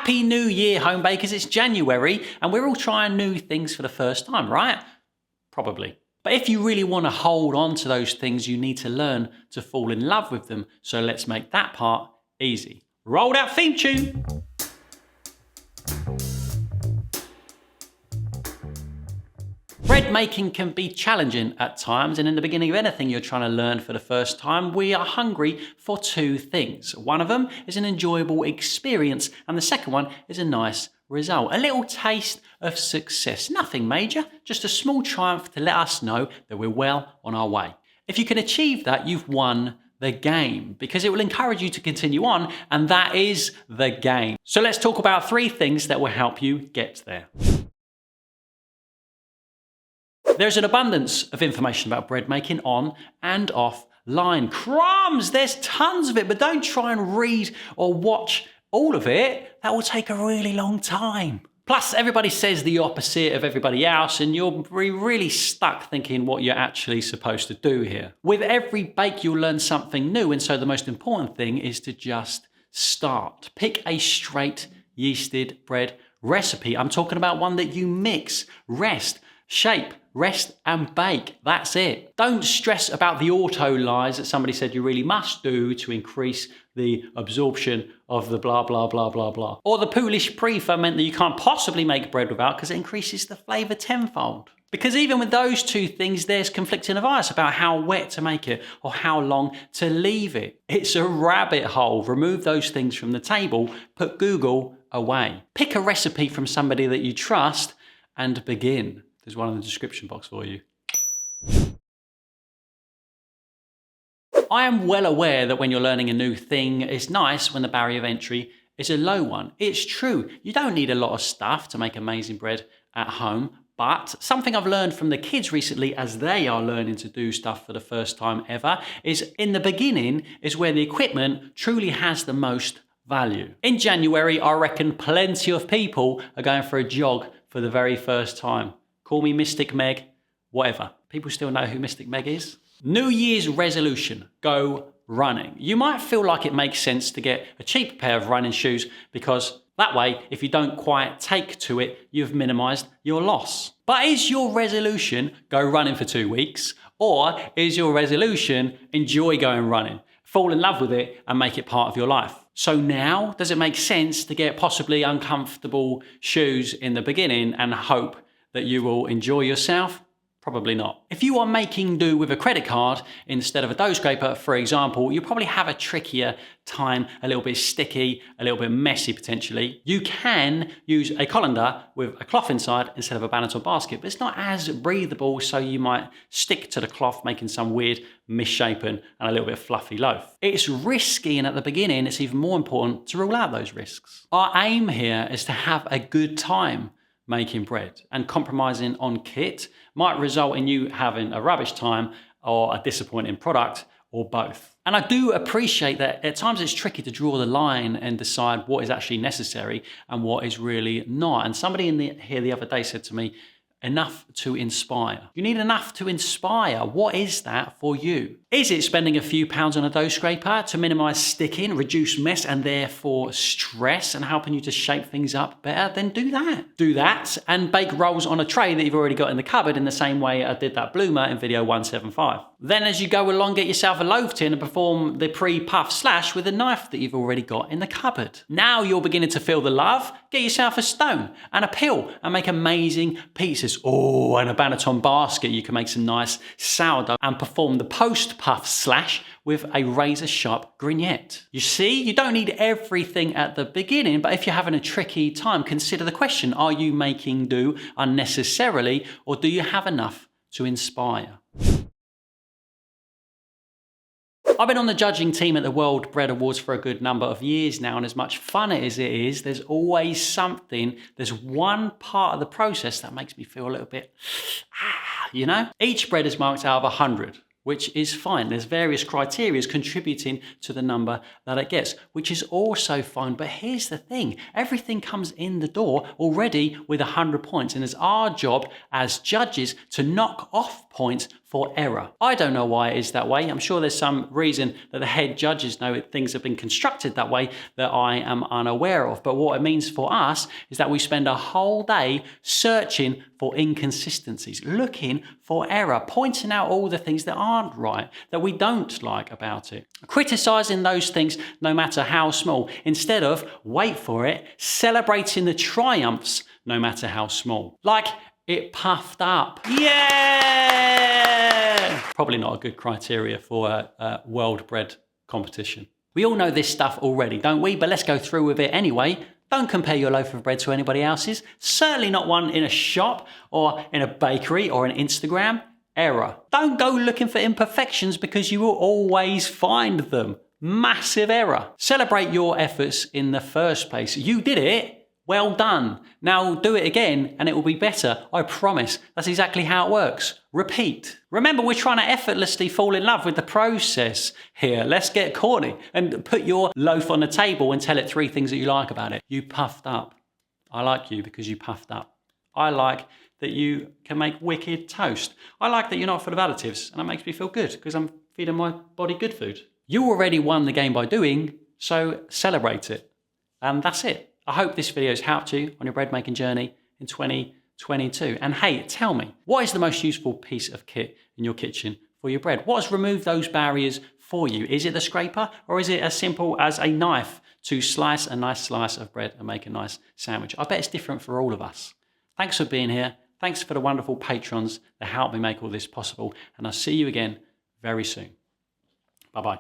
Happy New Year, home bakers. It's January and we're all trying new things for the first time, right? Probably. But if you really want to hold on to those things, you need to learn to fall in love with them. So let's make that part easy. Roll that theme tune. Bread making can be challenging at times, and in the beginning of anything you're trying to learn for the first time, we are hungry for two things. One of them is an enjoyable experience, and the second one is a nice result. A little taste of success. Nothing major, just a small triumph to let us know that we're well on our way. If you can achieve that, you've won the game, because it will encourage you to continue on, and that is the game. So let's talk about 3 things that will help you get there. There's an abundance of information about bread making on and offline. Crumbs, there's tons of it, but don't try and read or watch all of it. That will take a really long time. Plus, everybody says the opposite of everybody else, and you'll be really stuck thinking what you're actually supposed to do here. With every bake, you'll learn something new, and so the most important thing is to just start. Pick a straight yeasted bread recipe. I'm talking about one that you mix, rest, shape, rest and bake. That's it. Don't stress about the auto lies that somebody said you really must do to increase the absorption of the blah, blah, blah, blah, blah. Or the Polish pre-ferment that you can't possibly make bread without because it increases the flavor tenfold. Because even with those 2 things, there's conflicting advice about how wet to make it or how long to leave it. It's a rabbit hole. Remove those things from the table. Put Google away. Pick a recipe from somebody that you trust and begin. There's one in the description box for you. I am well aware that when you're learning a new thing, it's nice when the barrier of entry is a low one. It's true, you don't need a lot of stuff to make amazing bread at home, but something I've learned from the kids recently as they are learning to do stuff for the first time ever is in the beginning is where the equipment truly has the most value. In January, I reckon plenty of people are going for a jog for the very first time. Call me Mystic Meg, whatever. People still know who Mystic Meg is. New Year's resolution, go running. You might feel like it makes sense to get a cheap pair of running shoes because that way, if you don't quite take to it, you've minimized your loss. But is your resolution go running for 2 weeks? Or is your resolution enjoy going running, fall in love with it and make it part of your life? So now, does it make sense to get possibly uncomfortable shoes in the beginning and hope that you will enjoy yourself? Probably not. If you are making do with a credit card instead of a dough scraper, for example, you probably have a trickier time, a little bit sticky, a little bit messy potentially. You can use a colander with a cloth inside instead of a banneton basket, but it's not as breathable, so you might stick to the cloth, making some weird misshapen and a little bit fluffy loaf. It's risky, and at the beginning, it's even more important to rule out those risks. Our aim here is to have a good time making bread, and compromising on kit might result in you having a rubbish time or a disappointing product or both. And I do appreciate that at times it's tricky to draw the line and decide what is actually necessary and what is really not. And somebody here the other day said to me, enough to inspire. You need enough to inspire. What is that for you? Is it spending a few pounds on a dough scraper to minimize sticking, reduce mess and therefore stress, and helping you to shape things up better? Then do that. Do that and bake rolls on a tray that you've already got in the cupboard in the same way I did that bloomer in video 175. Then as you go along, get yourself a loaf tin and perform the pre-puff slash with a knife that you've already got in the cupboard. Now you're beginning to feel the love. Get yourself a stone and a pill and make amazing pizzas. Oh, and a banneton basket. You can make some nice sourdough and perform the post-puff slash with a razor sharp grignette. You see, you don't need everything at the beginning, but if you're having a tricky time, consider the question, are you making do unnecessarily, or do you have enough to inspire? I've been on the judging team at the World Bread Awards for a good number of years now, and as much fun as it is, there's always something, there's one part of the process that makes me feel a little bit, you know? Each bread is marked out of 100. which is fine. There's various criteria contributing to the number that it gets, which is also fine. But here's the thing, everything comes in the door already with 100 points. And it's our job as judges to knock off points for error. I don't know why it is that way. I'm sure there's some reason that the head judges know things have been constructed that way that I am unaware of. But what it means for us is that we spend a whole day searching for inconsistencies, looking for error, pointing out all the things that aren't right, that we don't like about it, criticizing those things no matter how small, instead of, wait for it, celebrating the triumphs no matter how small. Like it puffed up. Yeah! Probably not a good criteria for a world bread competition. We all know this stuff already, don't we? But let's go through with it anyway. Don't compare your loaf of bread to anybody else's. Certainly not one in a shop or in a bakery or on Instagram. Error. Don't go looking for imperfections because you will always find them. Massive error. Celebrate your efforts in the first place. You did it. Well done. Now do it again and it will be better. I promise. That's exactly how it works. Repeat. Remember, we're trying to effortlessly fall in love with the process here. Let's get corny and put your loaf on the table and tell it 3 things that you like about it. You puffed up. I like you because you puffed up. I like that you can make wicked toast. I like that you're not full of additives and that makes me feel good because I'm feeding my body good food. You already won the game by doing, so celebrate it. And that's it. I hope this video has helped you on your bread making journey in 2022. And hey, tell me, what is the most useful piece of kit in your kitchen for your bread? What has removed those barriers for you? Is it the scraper or is it as simple as a knife to slice a nice slice of bread and make a nice sandwich? I bet it's different for all of us. Thanks for being here. Thanks for the wonderful patrons that help me make all this possible. And I'll see you again very soon. Bye-bye.